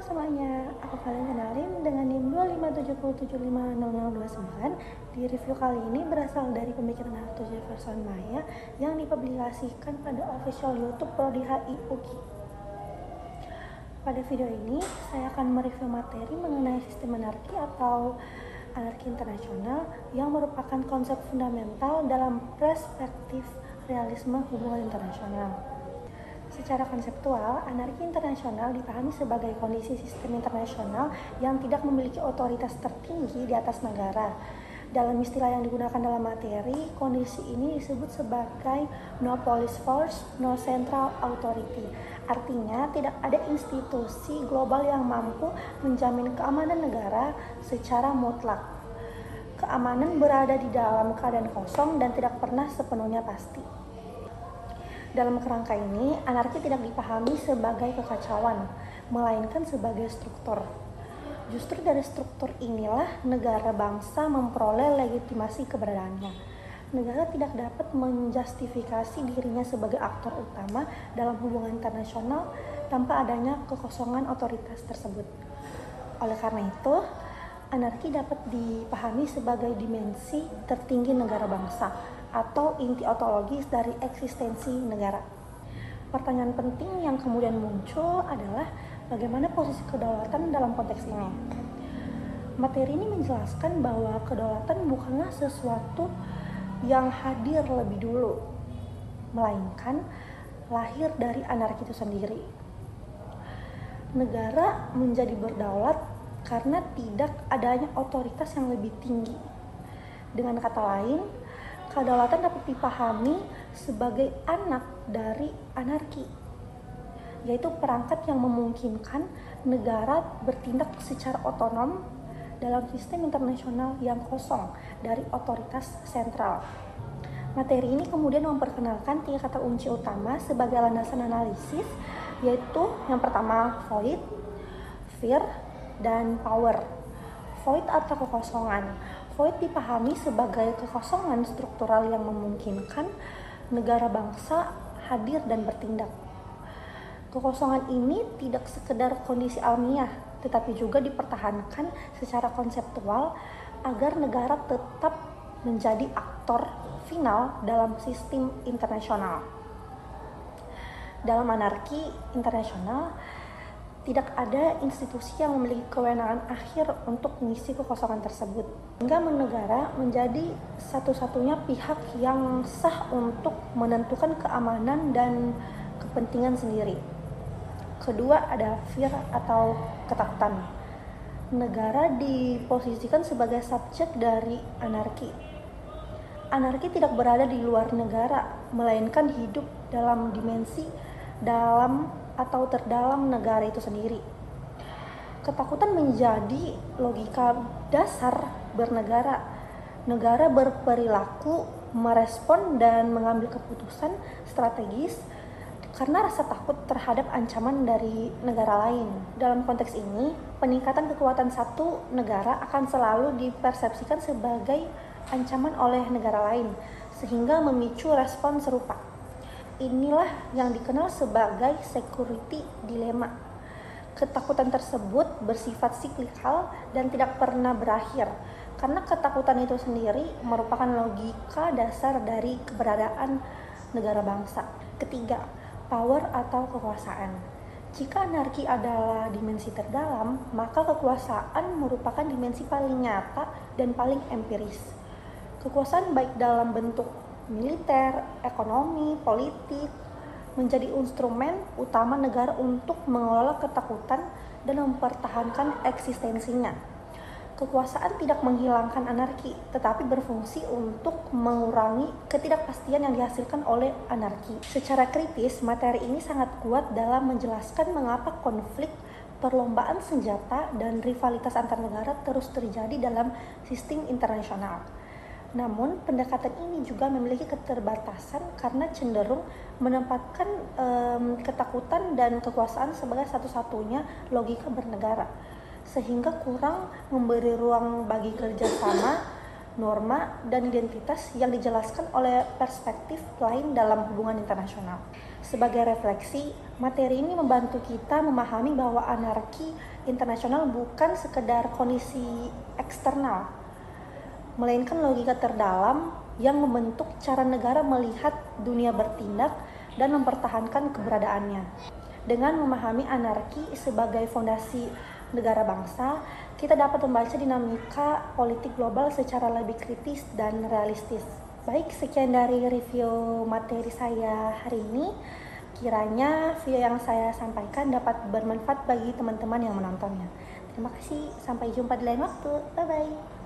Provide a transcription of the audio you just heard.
semuanya, aku kalian kenalin dengan NIM 257750029. Di review kali ini berasal dari pemikiran Arthur Jefferson Maya yang dipublikasikan pada official YouTube Prodi HI UGI. Pada video ini, saya akan mereview materi mengenai sistem anarki atau anarki internasional yang merupakan konsep fundamental dalam perspektif realisme hubungan internasional. Secara konseptual, anarki internasional dipahami sebagai kondisi sistem internasional yang tidak memiliki otoritas tertinggi di atas negara. Dalam istilah yang digunakan dalam materi, kondisi ini disebut sebagai no police force, no central authority. Artinya, tidak ada institusi global yang mampu menjamin keamanan negara secara mutlak. Keamanan berada di dalam keadaan kosong dan tidak pernah sepenuhnya pasti. Dalam kerangka ini, anarki tidak dipahami sebagai kekacauan, melainkan sebagai struktur. Justru dari struktur inilah negara bangsa memperoleh legitimasi keberadaannya. Negara tidak dapat menjustifikasi dirinya sebagai aktor utama dalam hubungan internasional tanpa adanya kekosongan otoritas tersebut. Oleh karena itu, anarki dapat dipahami sebagai dimensi tertinggi negara bangsa atau inti ontologis dari eksistensi negara. Pertanyaan penting yang kemudian muncul adalah bagaimana posisi kedaulatan dalam konteks ini. Materi ini menjelaskan bahwa kedaulatan bukanlah sesuatu yang hadir lebih dulu, melainkan lahir dari anarki itu sendiri. Negara menjadi berdaulat karena tidak adanya otoritas yang lebih tinggi. Dengan kata lain, kedaulatan dapat dipahami sebagai anak dari anarki, yaitu perangkat yang memungkinkan negara bertindak secara otonom dalam sistem internasional yang kosong dari otoritas sentral. Materi ini kemudian memperkenalkan 3 kata kunci utama sebagai landasan analisis, yaitu yang pertama void, fear, dan power. Void atau kekosongan. Void dipahami sebagai kekosongan struktural yang memungkinkan negara bangsa hadir dan bertindak. Kekosongan ini tidak sekedar kondisi alamiah, tetapi juga dipertahankan secara konseptual agar negara tetap menjadi aktor final dalam sistem internasional. Dalam anarki internasional, tidak ada institusi yang memiliki kewenangan akhir untuk mengisi kekosongan tersebut, hingga negara menjadi satu-satunya pihak yang sah untuk menentukan keamanan dan kepentingan sendiri. Kedua ada fear atau ketakutan. Negara diposisikan sebagai subjek dari anarki. Anarki tidak berada di luar negara, melainkan hidup dalam dimensi dalam atau terdalam negara itu sendiri. Ketakutan menjadi logika dasar bernegara. Negara berperilaku, merespon dan mengambil keputusan strategis karena rasa takut terhadap ancaman dari negara lain. Dalam konteks ini, peningkatan kekuatan satu negara akan selalu dipersepsikan sebagai ancaman oleh negara lain, sehingga memicu respon serupa. Inilah yang dikenal sebagai security dilemma. Ketakutan tersebut bersifat siklikal dan tidak pernah berakhir, karena ketakutan itu sendiri merupakan logika dasar dari keberadaan negara bangsa. Ketiga, power atau kekuasaan. Jika anarki adalah dimensi terdalam, maka kekuasaan merupakan dimensi paling nyata dan paling empiris. Kekuasaan baik dalam bentuk militer, ekonomi, politik, menjadi instrumen utama negara untuk mengelola ketakutan dan mempertahankan eksistensinya. Kekuasaan tidak menghilangkan anarki, tetapi berfungsi untuk mengurangi ketidakpastian yang dihasilkan oleh anarki. Secara kritis, materi ini sangat kuat dalam menjelaskan mengapa konflik, perlombaan senjata, dan rivalitas antar negara terus terjadi dalam sistem internasional. Namun, pendekatan ini juga memiliki keterbatasan karena cenderung menempatkan ketakutan dan kekuasaan sebagai satu-satunya logika bernegara, sehingga kurang memberi ruang bagi kerjasama, norma, dan identitas yang dijelaskan oleh perspektif lain dalam hubungan internasional. Sebagai refleksi, Materi ini membantu kita memahami bahwa anarki internasional bukan sekedar kondisi eksternal, melainkan logika terdalam yang membentuk cara negara melihat dunia bertindak dan mempertahankan keberadaannya. Dengan memahami anarki sebagai fondasi negara bangsa, kita dapat membaca dinamika politik global secara lebih kritis dan realistis. Baik, sekian dari review materi saya hari ini. Kiranya video yang saya sampaikan dapat bermanfaat bagi teman-teman yang menontonnya. Terima kasih, sampai jumpa di lain waktu. Bye-bye.